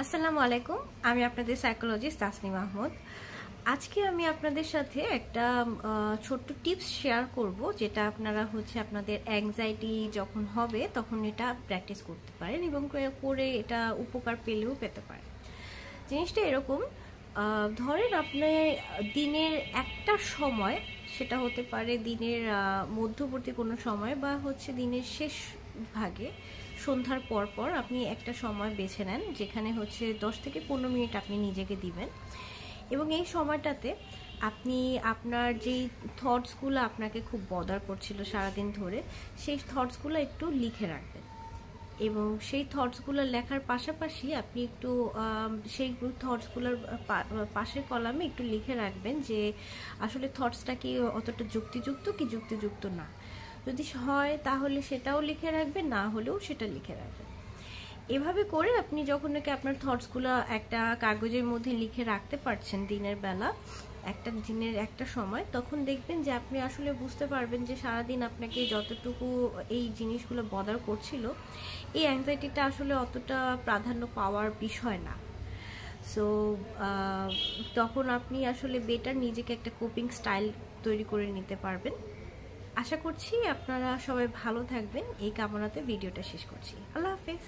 আসসালামু আলাইকুম। আমি আপনাদের সাইকোলজিস্ট তাসনিম আহমদ। আজকে আমি আপনাদের সাথে একটা ছোট্ট টিপস শেয়ার করব, যেটা আপনারা আপনাদের অ্যাংজাইটি যখন হবে তখন এটা প্র্যাকটিস করতে পারেন এবং করে এটা উপকার পেলেও পেতে পারেন। জিনিসটা এরকম, ধরেন আপনি দিনের একটা সময়, সেটা হতে পারে দিনের মধ্যবর্তী কোনো সময় বা দিনের শেষ ভাগে, সন্ধ্যার পর পর আপনি একটা সময় বেছে নেন যেখানে 10 থেকে 15 মিনিট আপনি নিজেকে দিবেন এবং এই সময়টাতে আপনি আপনার যেই থটসগুলো আপনাকে খুব বদার করছিল সারাদিন ধরে, সেই থটসগুলো একটু লিখে রাখবেন এবং সেই থটসগুলো লেখার পাশাপাশি আপনি একটু সেই থটসগুলোর পাশের কলামে একটু লিখে রাখবেন যে আসলে থটসটা কি অতটা যুক্তিযুক্ত কি যুক্তিযুক্ত না। যদি হয় তাহলে সেটাও লিখে রাখবেন, না হলেও সেটা লিখে রাখবেন। এভাবে করে আপনি যখন নাকি আপনার থটসগুলো একটা কাগজের মধ্যে লিখে রাখতে পারছেন দিনের বেলা, একটা দিনের একটা সময়, তখন দেখবেন যে আপনি আসলে বুঝতে পারবেন যে সারাদিন আপনাকে যতটুকু এই জিনিসগুলো বদার করছিল, এই অ্যাংজাইটিটা আসলে অতটা প্রাধান্য পাওয়ার বিষয় না। সো তখন আপনি আসলে বেটার নিজেকে একটা কোপিং স্টাইল তৈরি করে নিতে পারবেন। আশা করছি আপনারা সবাই ভালো থাকবেন, এই কামনাতে ভিডিওটা শেষ করছি। আল্লাহ হাফেজ।